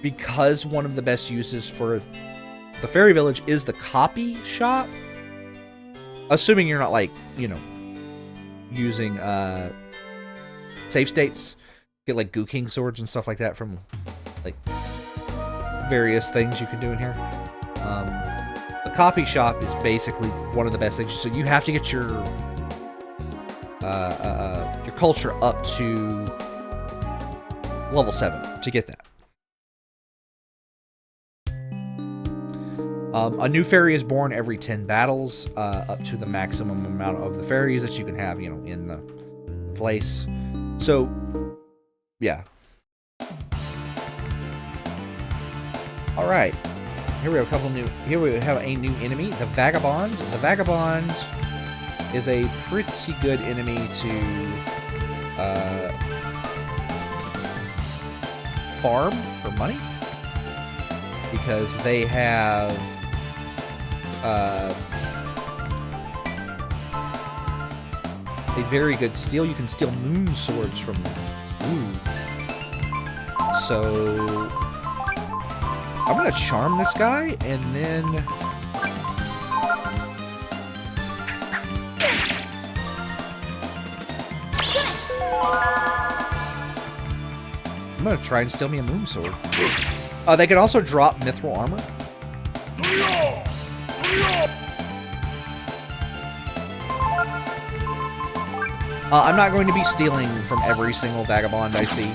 because one of the best uses for the fairy village is the copy shop, assuming you're not, like, you know, using save states, get like Goo King swords and stuff like that from like various things you can do in here. The copy shop is basically one of the best things. So you have to get your culture up to level 7 to get that. A new fairy is born every 10 battles, up to the maximum amount of the fairies that you can have, you know, in the place. So, yeah. All right. Here we have Here we have a new enemy, the Vagabond. The Vagabond is a pretty good enemy to farm for money, because they have a very good steal. You can steal moon swords from them. Ooh. So I'm gonna charm this guy, and then I'm gonna try and steal me a moon sword. They can also drop mithril armor. I'm not going to be stealing from every single vagabond I see.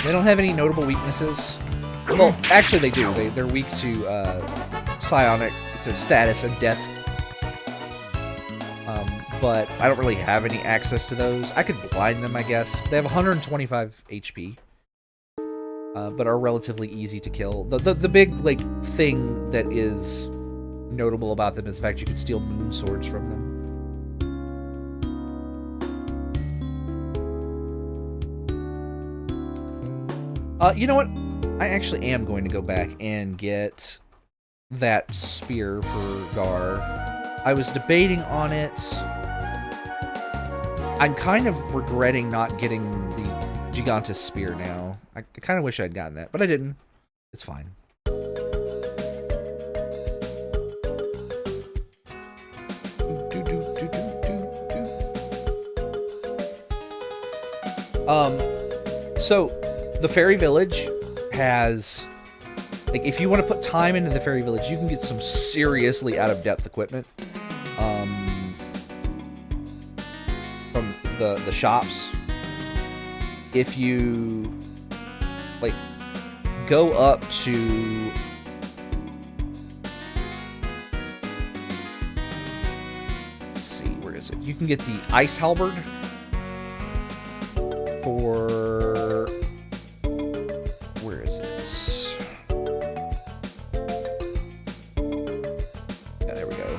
They don't have any notable weaknesses. Well, actually they do. They're weak to psionic, to status and death. But I don't really have any access to those. I could blind them, I guess. They have 125 HP, but are relatively easy to kill. The big like thing that is notable about them is the fact you can steal moon swords from them. You know what? I actually am going to go back and get that spear for Gar. I was debating on it. I'm kind of regretting not getting the Gigantus spear now. I kind of wish I'd gotten that, but I didn't. It's fine. So the fairy village has, like, if you want to put time into the fairy village, you can get some seriously out-of-depth equipment from the shops. If you like go up to let's see, where is it? You can get the ice halberd for, where is it? Yeah, there we go.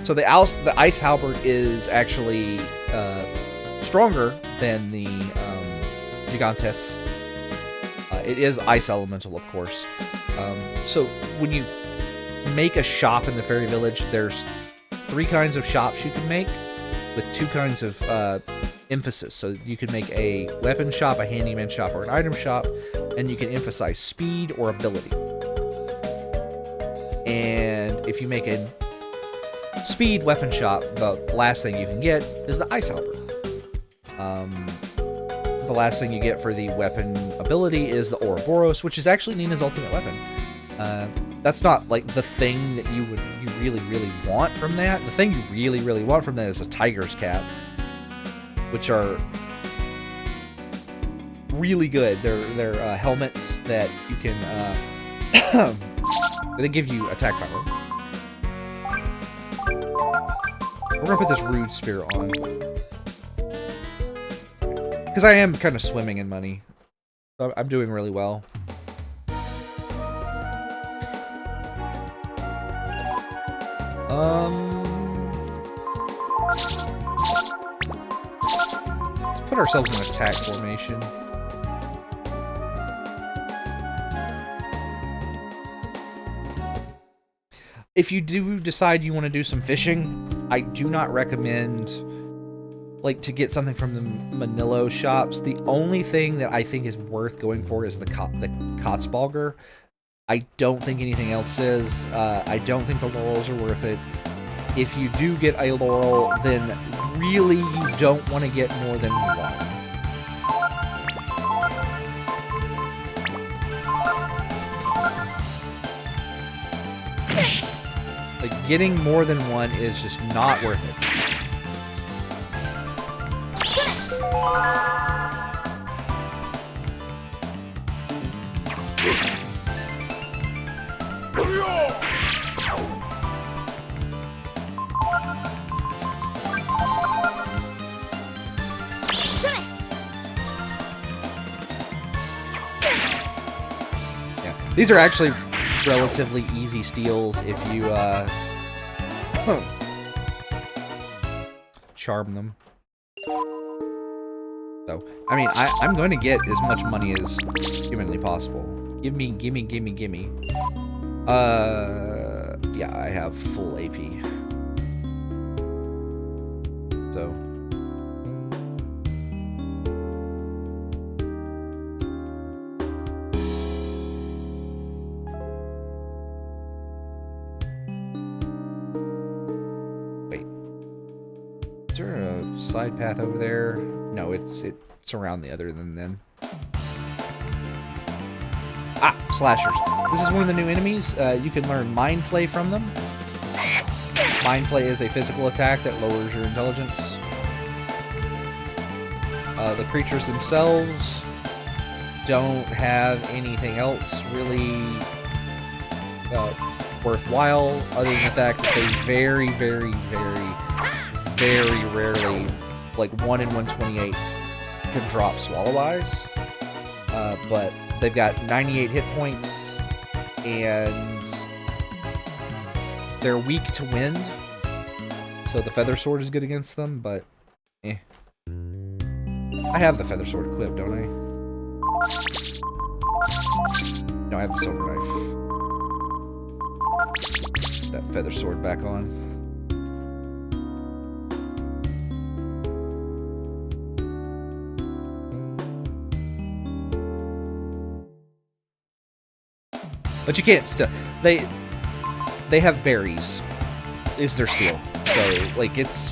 So the ice halberd is actually stronger than the Gigantes. It is ice elemental, of course. So when you make a shop in the fairy village, there's 3 kinds of shops you can make with 2 kinds of emphasis. So you can make a weapon shop, a handyman shop, or an item shop, and you can emphasize speed or ability. And if you make a speed weapon shop, the last thing you can get is the ice halberd. The last thing you get for the weapon ability is the Ouroboros, which is actually Nina's ultimate weapon. That's not like the thing that you really want from that. The thing you really want from that is a tiger's cap, which are really good. They're helmets that you can they give you attack power. We're gonna put this rude spear on because I am kind of swimming in money. So I'm doing really well. Let's put ourselves in attack formation. if you do decide you want to do some fishing, I do not recommend like to get something from the Manilo shops. The only thing that I think is worth going for is the Kotzbalger. I don't think anything else is. I don't think the laurels are worth it. If you do get a laurel, then really you don't want to get more than one. Like, getting more than one is just not worth it. Yeah, these are actually relatively easy steals if you charm them. So, I mean, I'm going to get as much money as humanly possible. Gimme. Yeah, I have full AP. So. Is there a side path over there? No, it's around the other than then. Ah, slashers. This is one of the new enemies. You can learn Mind Flay from them. Mind Flay is a physical attack that lowers your intelligence. The creatures themselves don't have anything else really worthwhile other than the fact that they very rarely, like 1 in 128, can drop Swallow Eyes. But they've got 98 hit points, and they're weak to wind, so the Feather Sword is good against them, but eh. I have the Feather Sword equipped, don't I? No, I have the Silver Knife. Put that Feather Sword back on. But you can't still. They have berries. Is their steal? So like it's.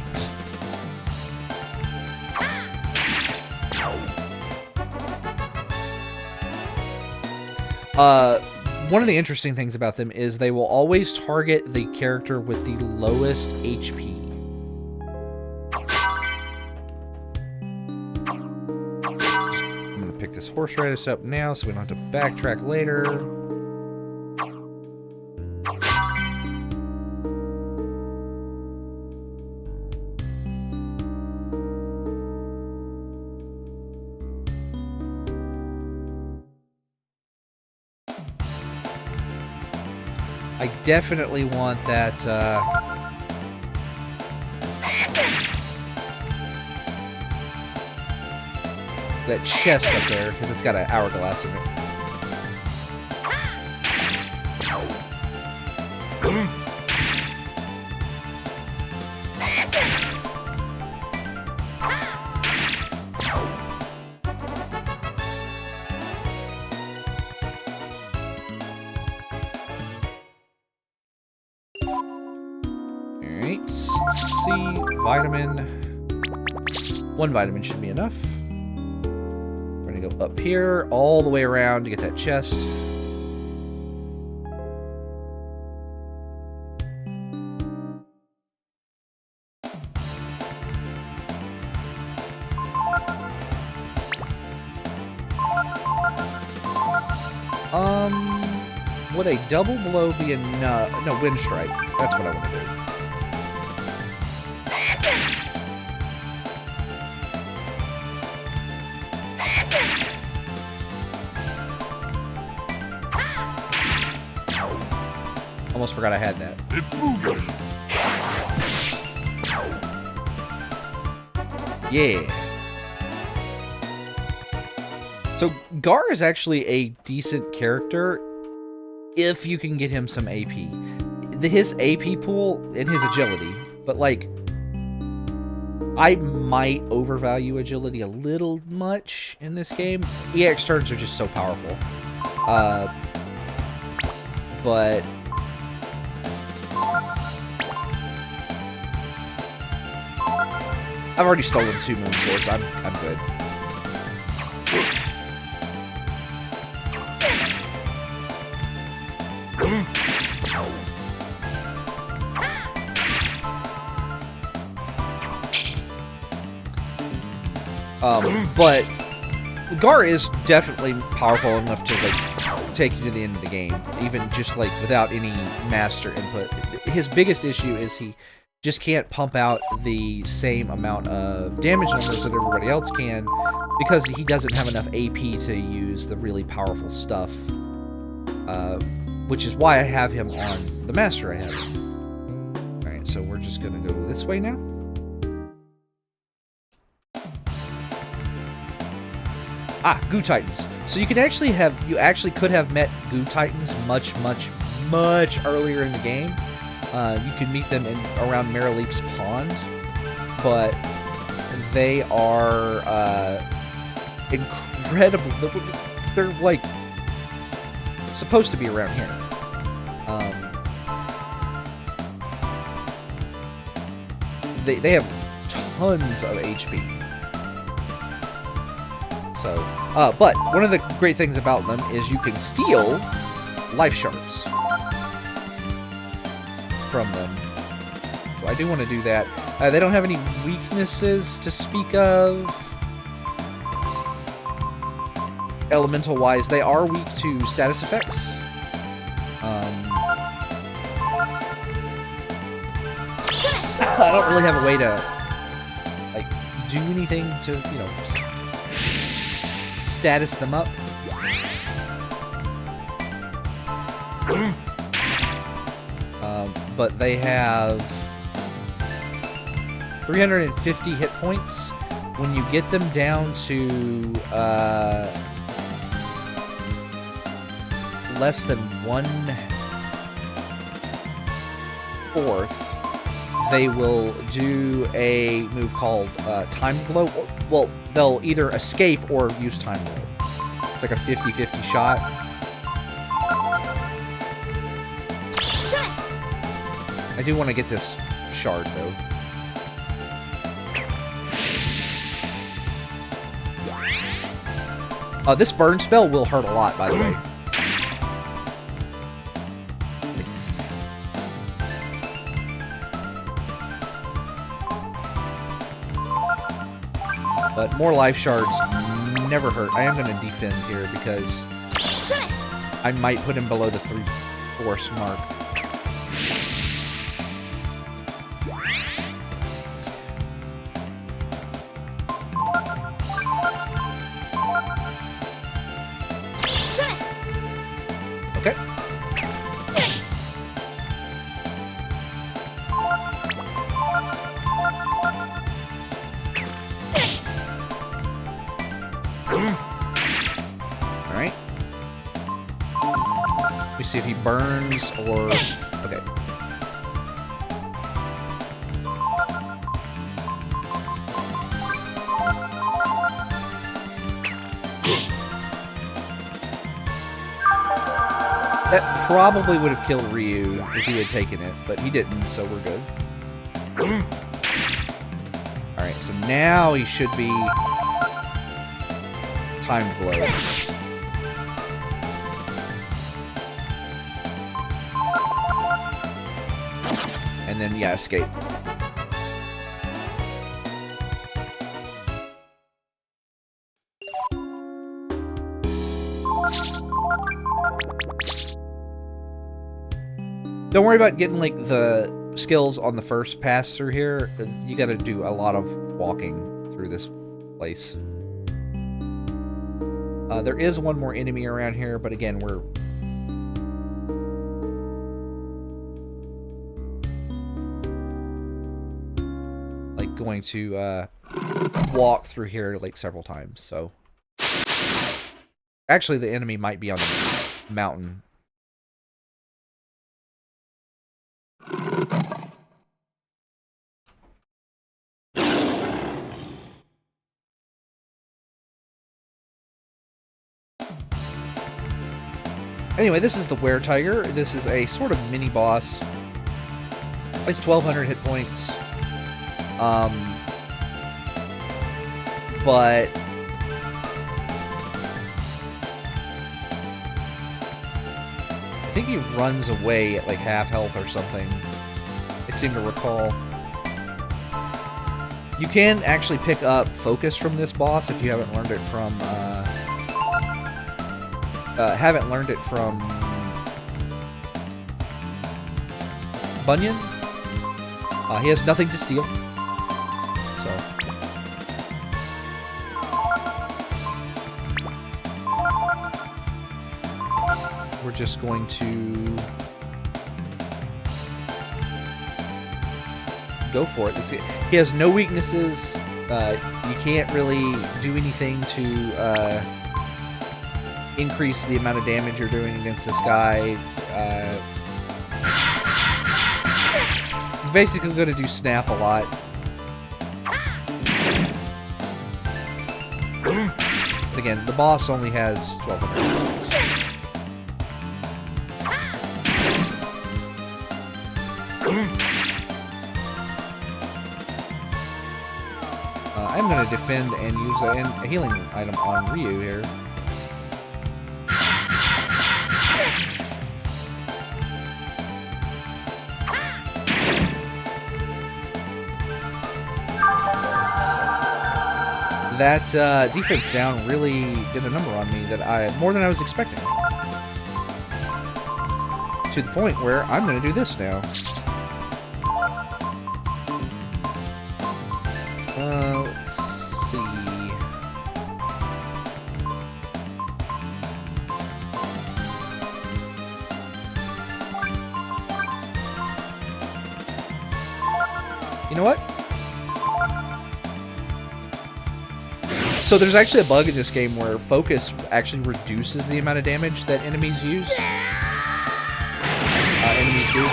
One of the interesting things about them is they will always target the character with the lowest HP. I'm gonna pick this horseradish up now so we don't have to backtrack later. I definitely want that, that chest up there, because it's got an hourglass in it. Vitamin. 1 vitamin should be enough. We're gonna go up here, all the way around to get that chest. Would a double blow be enough? No, wind strike. That's what I want to do. Almost forgot I had that. Yeah. So Gar is actually a decent character if you can get him some AP. his AP pool and his agility, but like I might overvalue agility a little much in this game. EX turns are just so powerful. But I've already stolen 2 moon swords. I'm good. But Gar is definitely powerful enough to like take you to the end of the game, even just like without any master input. His biggest issue is he just can't pump out the same amount of damage numbers that everybody else can because he doesn't have enough AP to use the really powerful stuff. Which is why I have him on the master I have him. Alright, so we're just gonna go this way now. Ah, Goo Titans. So you could actually could have met Goo Titans much earlier in the game. You can meet them around Marileap's Pond, but they are incredible. They're like supposed to be around here. They have tons of HP. So, but one of the great things about them is you can steal life shards from them. So I do want to do that. They don't have any weaknesses to speak of. Elemental-wise, they are weak to status effects. I don't really have a way to like do anything to, you know, status them up. But they have 350 hit points. When you get them down to less than 1/4, they will do a move called Timed Blow. Well, they'll either escape or use Timed Blow. It's like a 50-50 shot. I do want to get this shard, though. This burn spell will hurt a lot, by the way. But more life shards never hurt. I am going to defend here because I might put him below the 3/4 mark. Okay. Alright. Let me see if he burns or... Okay. That probably would have killed Ryu if he had taken it, but he didn't, so we're good. Alright, so now he should be Timed Blow. And then, yeah, escape. Don't worry about getting, like, the skills on the first pass through here. You gotta do a lot of walking through this place. There is one more enemy around here, but again, we're... like, going to, walk through here, like, several times, so... Actually, the enemy might be on the mountain. Anyway, this is the Were-Tiger. This is a sort of mini-boss. It's 1,200 hit points. But I think he runs away at like half health or something. I seem to recall. You can actually pick up focus from this boss if you haven't learned it from Bunyan. He has nothing to steal. So we're just going to go for it. He has no weaknesses. You can't really do anything to increase the amount of damage you're doing against this guy. He's basically going to do snap a lot. But again, the boss only has 1,200 points. I'm going to defend and use a healing item on Ryu here. That defense down really did a number on me more than I was expecting. To the point where I'm going to do this now. Let's see. You know what? So there's actually a bug in this game where focus actually reduces the amount of damage that enemies use. Enemies do.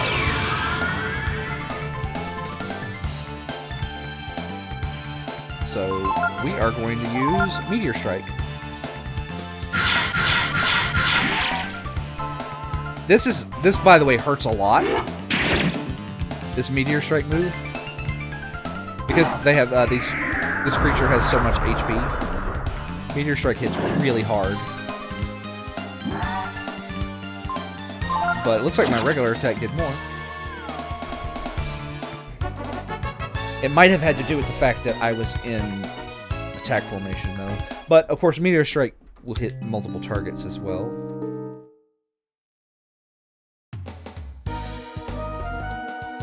So we are going to use Meteor Strike. This by the way hurts a lot. This Meteor Strike move, because they have this creature has so much HP. Meteor Strike hits really hard. But it looks like my regular attack did more. It might have had to do with the fact that I was in attack formation, though. But, of course, Meteor Strike will hit multiple targets as well.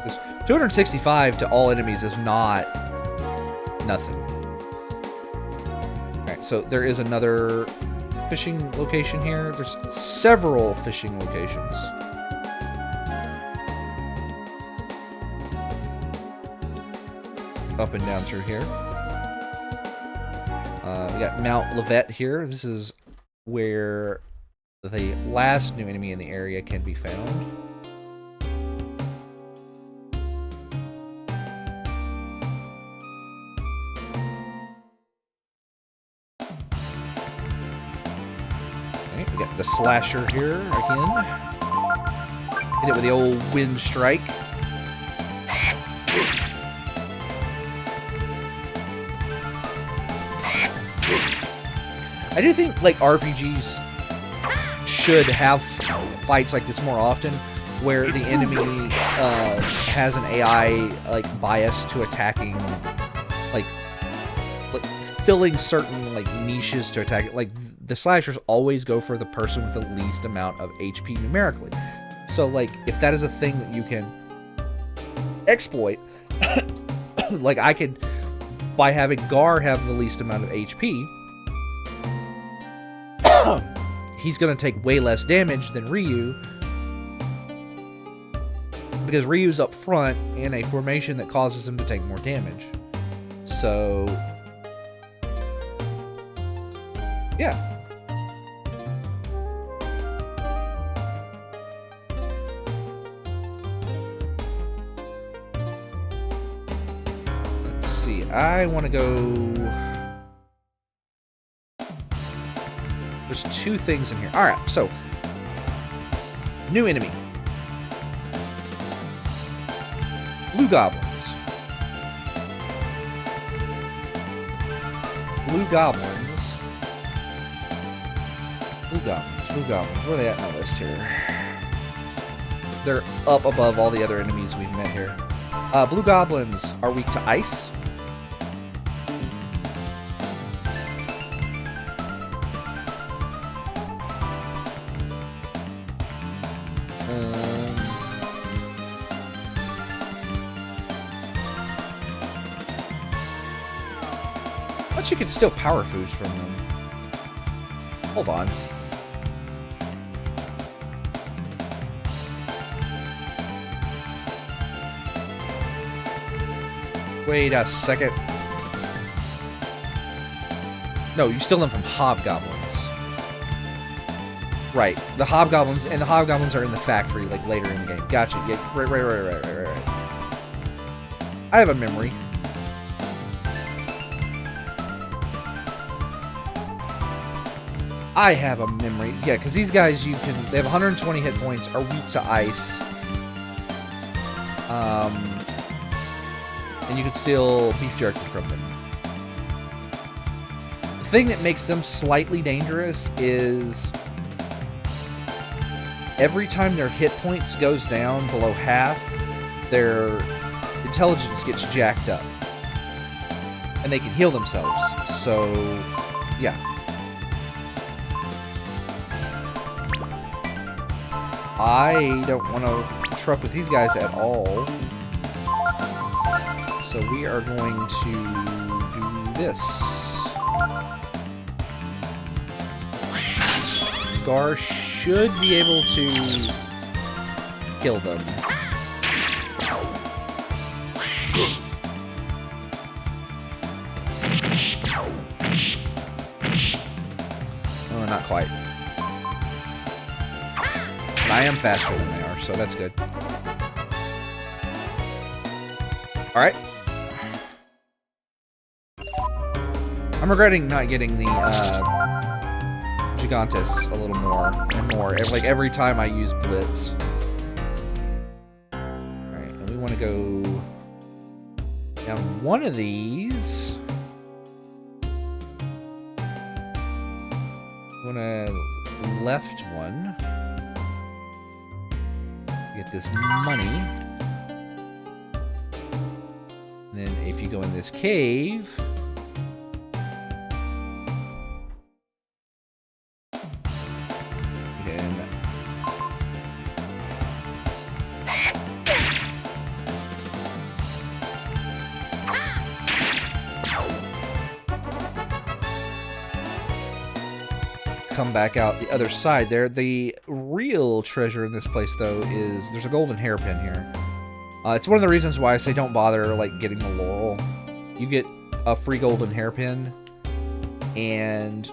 This 265 to all enemies is not nothing. Alright, so there is another fishing location here. There's several fishing locations. Up and down through here. We got Mount Levette here. This is where the last new enemy in the area can be found. Okay, we got the slasher here again. Hit it with the old wind strike. I do think, like, RPGs should have fights like this more often, where the enemy has an AI, like, bias to attacking, like filling certain, like, niches to attack it. Like, the slashers always go for the person with the least amount of HP numerically. So, like, if that is a thing that you can exploit, like, I could, by having Gar have the least amount of HP, he's going to take way less damage than Ryu, because Ryu's up front in a formation that causes him to take more damage. So, yeah. see. I want to go... There's 2 things in here. Alright, so... New enemy. Blue goblins. Blue goblins. Blue goblins. Blue goblins. Where are they at on my list here? They're up above all the other enemies we've met here. Blue goblins are weak to ice. But you could steal power foods from them. Hold on. Wait a second. No, you steal them from hobgoblins. Right. The hobgoblins are in the factory, like, later in the game. Gotcha. Yeah, right. I have a memory. Yeah, because these guys, they have 120 hit points, are weak to ice. And you can steal beef jerky from them. The thing that makes them slightly dangerous is every time their hit points goes down below half, their intelligence gets jacked up. And they can heal themselves. So, yeah. I don't want to truck with these guys at all. So we are going to do this. Gar should be able to kill them. Oh, not quite. But I am faster than they are, so that's good. Alright. I'm regretting not getting the Gigantes a little more and more. Like every time I use Blitz. Alright, and we want to go down one of these. We want to left one. Get this money. And then if you go in this cave, you can come back out the other side there. The real treasure in this place, though, is there's a golden hairpin here. It's one of the reasons why I say don't bother, like, getting the laurel. You get a free golden hairpin, and